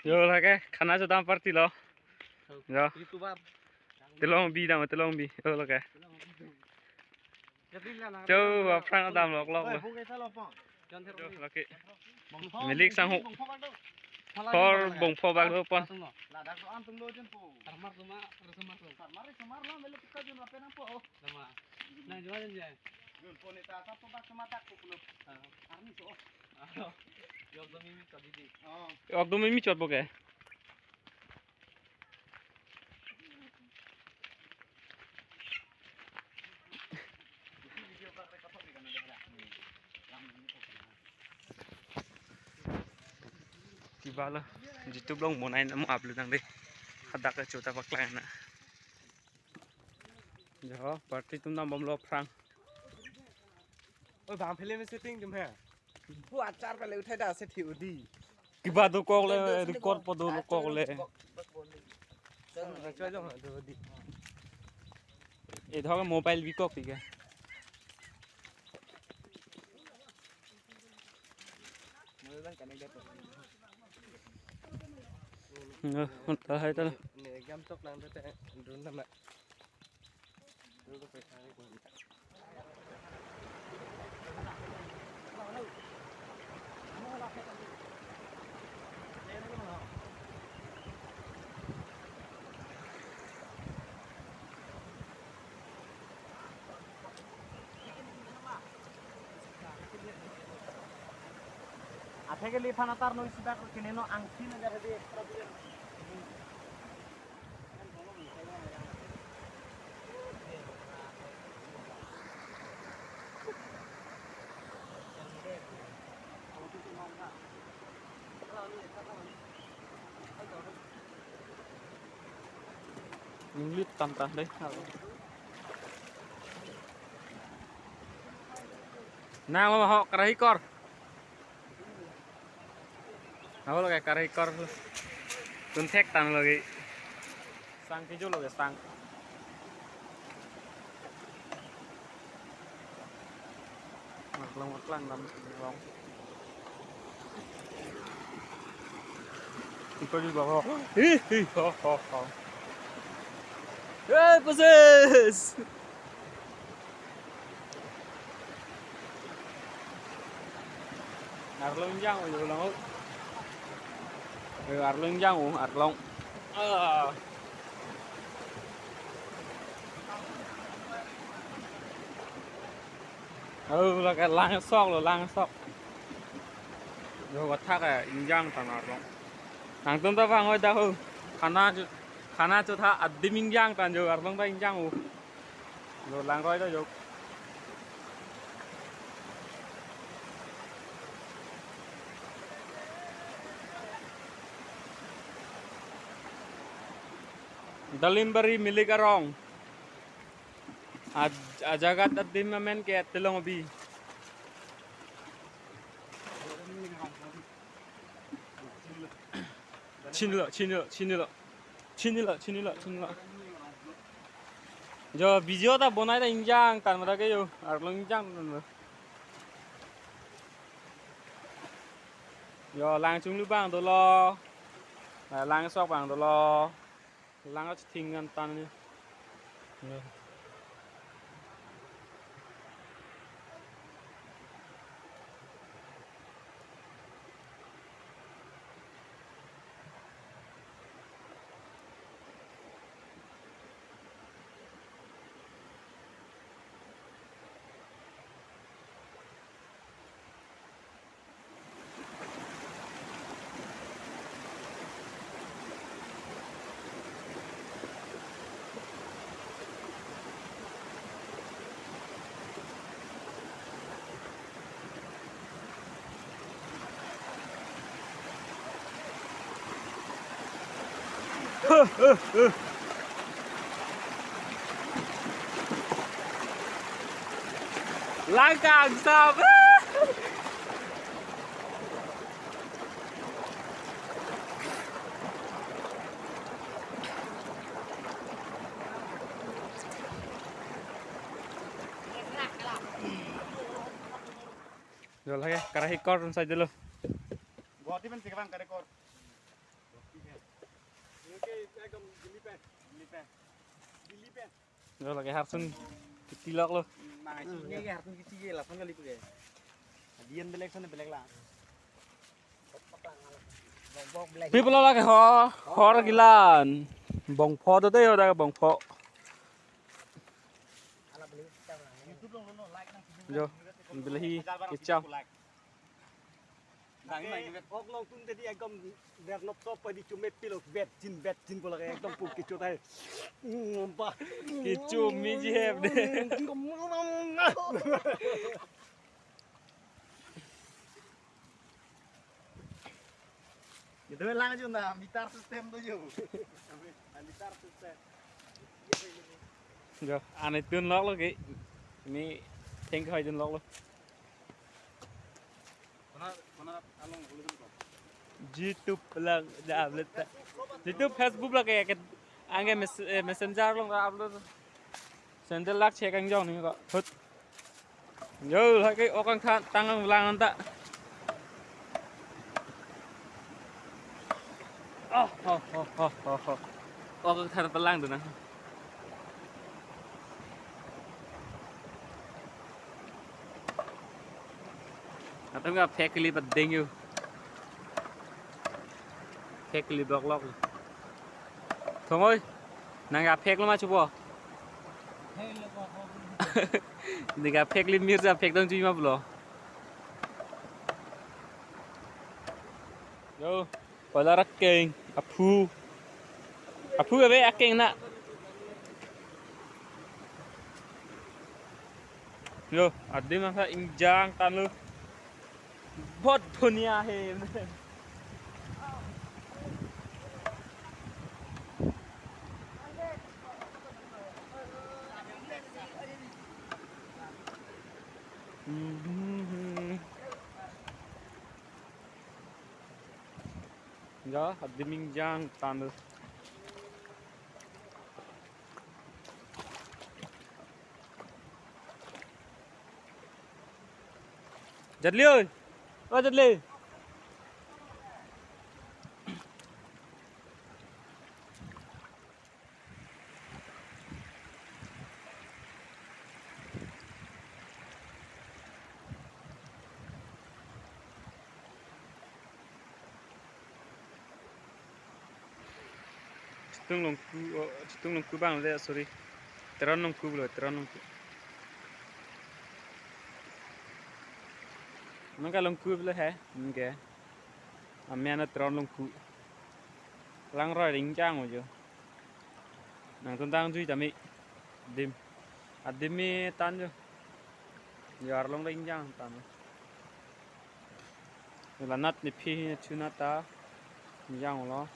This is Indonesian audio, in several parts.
Yo lagi khana cho tam party lo. Yo. Telong bi dam telong bi. Yo lagi. Châu vào phang tam lok lok lo. Yo lagi. Milik sang hu. For bong for bag lo pon. Okdom mimi chot boke. Kibala YouTube long mo nai mo upload nang deh. Hadak ke chota baklang na. Jo party tum nam bom lo prang. Ôi bạn film setting chùm hè. Phụ achar phải lấy thay đà sẽ thiểu đi. Kiba tu kok le record podo lo kok le. Chơi dong hả đồ đi. E thoa cái mobile vi kok ti ke. Ta hai ta. Nè gam tóc lang thế đun làm lại. Đun phải khai của. Apa ke lihat fana tar no isida ko kene no angki na jare de extra biar. Những lít tầm tầm đấy. Nào mà họ cái cor. Apa lo kayak karikor tuntek tan lagi sang keju lo sang maklang dalam long itu di bawah hi ho persis Arlong jang udah ulang Arlong jang Arlong là cái lang sóc rồi lang sóc rồi có thắc à in jang thằng Arlong hàng tuần ta vang ngồi đâu hư khana cho tha adim in jang tan rồi Arlong ta in jang rồi lang rồi đó rồi Dalimbari milik arong. Ajagat at dimamen kaya tilong abi. Chinila. Jo video ta bonai ta injang tan mara ke yo arlong injang. Yo lang chung lu bang to lo. Lang sok bang to lo. Lang tinggal tanahnya. Langkah sab. Rồi lagi karahikor saja dulu. Buat ini kan sekarang karekor. Rồi là cái hạt sung cái tí lọc luôn. Mà cái hạt tung cái chi là phân cái lip cái. Dian belek sana belek lah. People là cái họ là cái là bông phô đó đấy là bông phô. Yo, beli cái chao. Ok long tung tadi ekdom biar nop top di cuma pilot bet jin bola kayak ekdom puk kicau tadi. Ngompa. Cái chum mi gì hết đấy. Itu lang aja nah, gitar system tuh ju. Gitar system. Yo, anh ấy tuyên lóc luôn cái. Mi think hơi tuyên lóc luôn. Mana along boleh tu. YouTube lang đã upload. YouTube Facebook là cái anh em messenger luôn đã upload. Sendel lắc check anh dòng này gọi. Hút. Yo, hai cái ô căng thang tăng ang lang anta. Ô căng thang lang tu na. Atau nggak pakai klip bedeng yuk. Pakai klip blok. Thong ơi, nàng gặp pakai luôn mà chụp à? Nàng gặp pakai klip Mirza pakai dong cuma belum. Yo, pada raking, apu cái bé raking nak. Yo, ada masa injang tan lu. बहुत दुनिया है ya ada minjang tanah Jadli ơi ơ Jadli Citung longku bang le sorry teran longku belum teran longku Nangka longku belum है इनके Amena teran longku lang roi ring chang rồi chứ nàng tentang duy chami dim adimi tan chứ yar long ring chang tan là nát ni phi chuna ta yang lo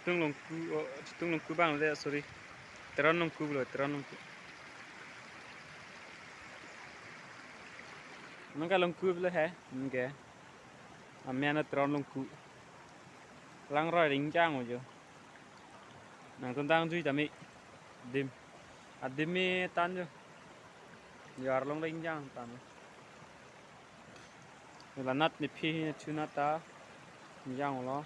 Citung longku bang le sorry. Teron longku bro, teron longku. Nungka longku bela hai, nungke. Amiana teron longku. Lang roi ring jang ojo. Nang tentang tui tami dim. Adimi tan jo. Yar long ring jang tan. Là nát ni phi chu nát ta jang lo.